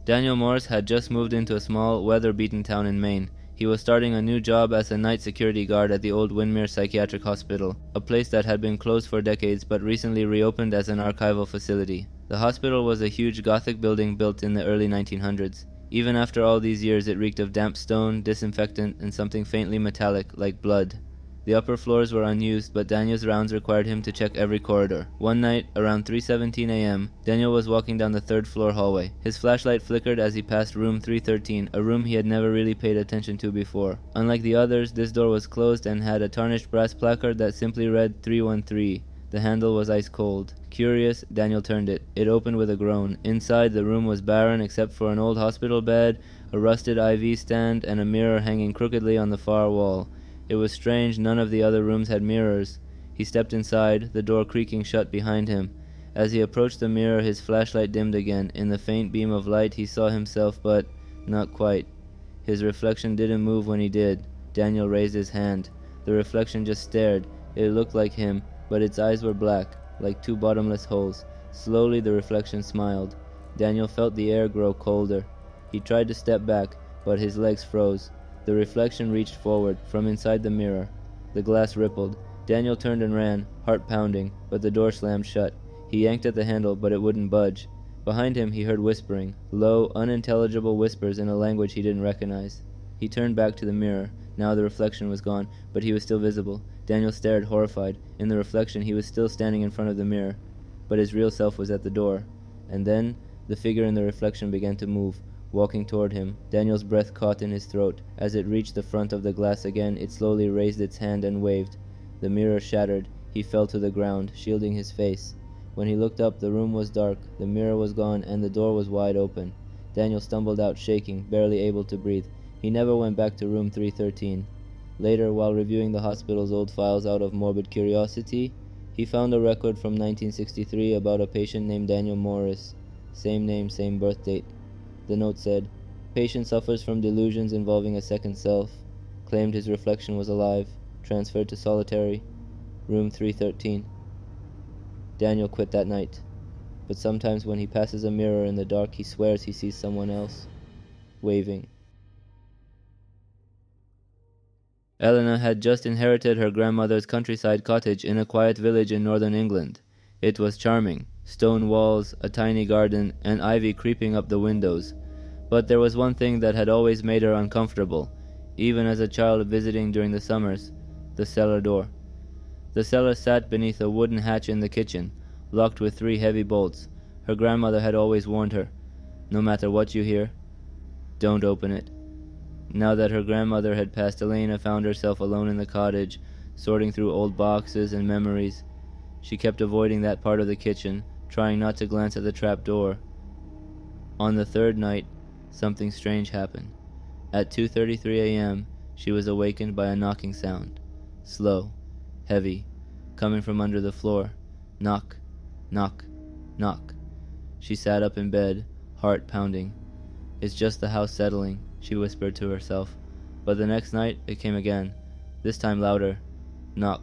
Daniel Morris had just moved into a small, weather-beaten town in Maine. He was starting a new job as a night security guard at the old Windermere Psychiatric Hospital, a place that had been closed for decades but recently reopened as an archival facility. The hospital was a huge Gothic building built in the early 1900s. Even after all these years, it reeked of damp stone, disinfectant, and something faintly metallic, like blood. The upper floors were unused, but Daniel's rounds required him to check every corridor. One night, around 3:17 a.m., Daniel was walking down the third-floor hallway. His flashlight flickered as he passed room 313, a room he had never really paid attention to before. Unlike the others, this door was closed and had a tarnished brass placard that simply read 313. The handle was ice cold. Curious, Daniel turned it. It opened with a groan. Inside, the room was barren except for an old hospital bed, a rusted IV stand, and a mirror hanging crookedly on the far wall. It was strange none of the other rooms had mirrors. He stepped inside, the door creaking shut behind him. As he approached the mirror, his flashlight dimmed again. In the faint beam of light, he saw himself, but not quite. His reflection didn't move when he did. Daniel raised his hand. The reflection just stared. It looked like him, but its eyes were black, like two bottomless holes. Slowly, the reflection smiled. Daniel felt the air grow colder. He tried to step back, but his legs froze. The reflection reached forward, from inside the mirror. The glass rippled. Daniel turned and ran, heart pounding, but the door slammed shut. He yanked at the handle, but it wouldn't budge. Behind him he heard whispering, low, unintelligible whispers in a language he didn't recognize. He turned back to the mirror. Now the reflection was gone, but he was still visible. Daniel stared, horrified. In the reflection he was still standing in front of the mirror, but his real self was at the door. And then the figure in the reflection began to move, walking toward him. Daniel's breath caught in his throat. As it reached the front of the glass again, it slowly raised its hand and waved. The mirror shattered. He fell to the ground, shielding his face. When he looked up, the room was dark, the mirror was gone, and the door was wide open. Daniel stumbled out, shaking, barely able to breathe. He never went back to room 313. Later, while reviewing the hospital's old files out of morbid curiosity, he found a record from 1963 about a patient named Daniel Morris. Same name, same birth date. The note said, patient suffers from delusions involving a second self. Claimed his reflection was alive. Transferred to solitary. Room 313. Daniel quit that night. But sometimes when he passes a mirror in the dark, he swears he sees someone else. Waving. Elena had just inherited her grandmother's countryside cottage in a quiet village in northern England. It was charming. Stone walls, a tiny garden, and ivy creeping up the windows. But there was one thing that had always made her uncomfortable, even as a child visiting during the summers: the cellar door. The cellar sat beneath a wooden hatch in the kitchen, locked with 3 heavy bolts. Her grandmother had always warned her, no matter what you hear, don't open it. Now that her grandmother had passed, Elena found herself alone in the cottage, sorting through old boxes and memories. She kept avoiding that part of the kitchen, trying not to glance at the trap door. On the third night, something strange happened. At 2:33 a.m., she was awakened by a knocking sound. Slow, heavy, coming from under the floor. Knock, knock, knock. She sat up in bed, heart pounding. It's just the house settling, she whispered to herself. But the next night, it came again, this time louder. Knock,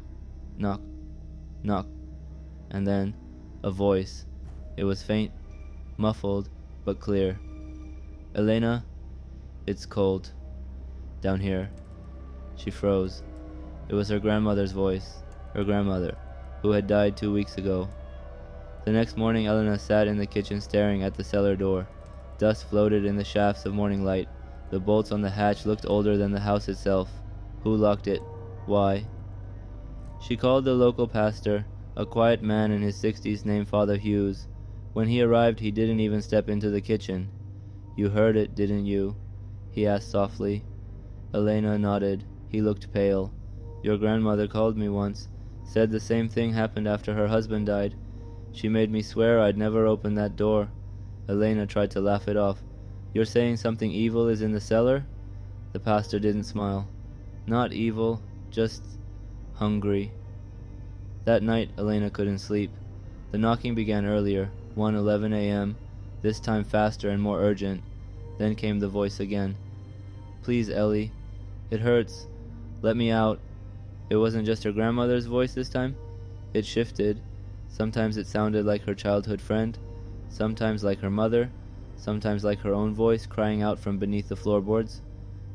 knock, knock. And then, a voice. It was faint, muffled, but clear. Elena, it's cold. Down here. She froze. It was her grandmother's voice. Her grandmother, who had died 2 weeks ago. The next morning, Elena sat in the kitchen staring at the cellar door. Dust floated in the shafts of morning light. The bolts on the hatch looked older than the house itself. Who locked it? Why? She called the local pastor, a quiet man in his 60s named Father Hughes. When he arrived, he didn't even step into the kitchen. You heard it, didn't you? He asked softly. Elena nodded. He looked pale. Your grandmother called me once, said the same thing happened after her husband died. She made me swear I'd never open that door. Elena tried to laugh it off. You're saying something evil is in the cellar? The pastor didn't smile. Not evil, just hungry. That night, Elena couldn't sleep. The knocking began earlier, 1:11 a.m., this time faster and more urgent. Then came the voice again. Please, Ellie. It hurts. Let me out. It wasn't just her grandmother's voice this time. It shifted. Sometimes it sounded like her childhood friend, sometimes like her mother, sometimes like her own voice crying out from beneath the floorboards.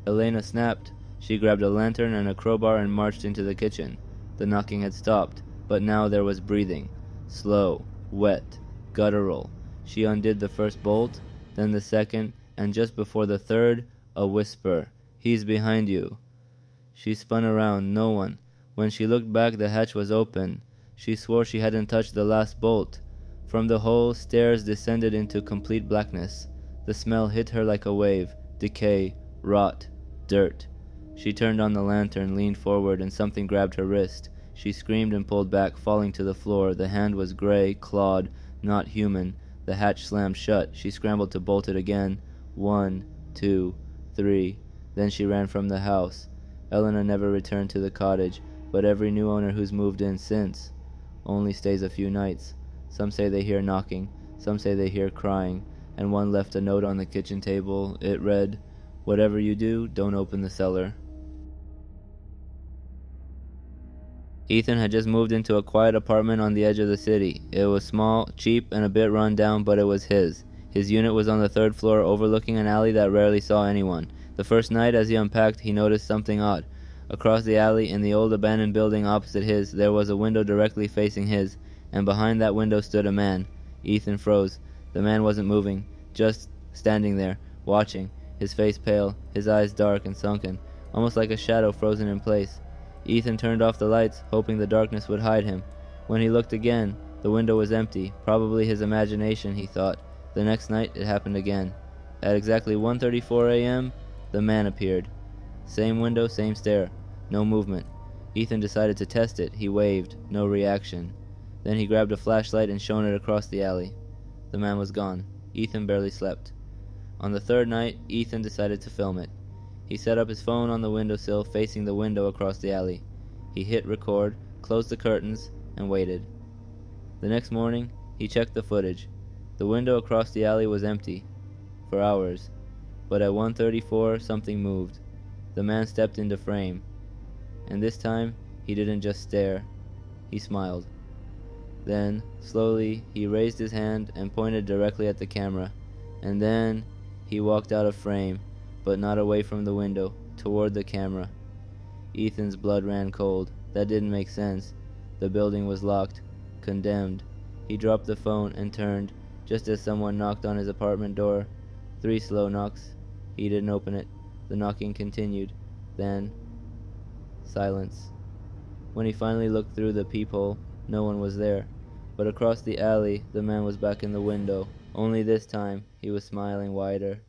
Elena snapped. She grabbed a lantern and a crowbar and marched into the kitchen. The knocking had stopped, but now there was breathing. Slow, wet, guttural. She undid the first bolt, then the second, and just before the third, a whisper. "He's behind you." She spun around. No one. When she looked back, the hatch was open. She swore she hadn't touched the last bolt. From the hole, stairs descended into complete blackness. The smell hit her like a wave. Decay, rot, dirt. She turned on the lantern, leaned forward, and something grabbed her wrist. She screamed and pulled back, falling to the floor. The hand was gray, clawed, not human. The hatch slammed shut. She scrambled to bolt it again. 1, 2, 3. Then she ran from the house. Elena never returned to the cottage, but every new owner who's moved in since only stays a few nights. Some say they hear knocking, some say they hear crying, and one left a note on the kitchen table. It read, "Whatever you do, don't open the cellar." Ethan had just moved into a quiet apartment on the edge of the city. It was small, cheap, and a bit run down, but it was his. His unit was on the third floor, overlooking an alley that rarely saw anyone. The first night, as he unpacked, he noticed something odd. Across the alley, in the old abandoned building opposite his, there was a window directly facing his, and behind that window stood a man. Ethan froze. The man wasn't moving, just standing there, watching, his face pale, his eyes dark and sunken, almost like a shadow frozen in place. Ethan turned off the lights, hoping the darkness would hide him. When he looked again, the window was empty. Probably his imagination, he thought. The next night, it happened again. At exactly 1:34 a.m., the man appeared. Same window, same stare. No movement. Ethan decided to test it. He waved. No reaction. Then he grabbed a flashlight and shone it across the alley. The man was gone. Ethan barely slept. On the third night, Ethan decided to film it. He set up his phone on the windowsill facing the window across the alley. He hit record, closed the curtains, and waited. The next morning, he checked the footage. The window across the alley was empty. For hours. But at 1:34, something moved. The man stepped into frame. And this time, he didn't just stare. He smiled. Then, slowly, he raised his hand and pointed directly at the camera. And then, he walked out of frame, but not away from the window, toward the camera. Ethan's blood ran cold. That didn't make sense. The building was locked, condemned. He dropped the phone and turned, just as someone knocked on his apartment door. 3 slow knocks. He didn't open it. The knocking continued. Then, silence. When he finally looked through the peephole, no one was there. But across the alley, the man was back in the window. Only this time, he was smiling wider.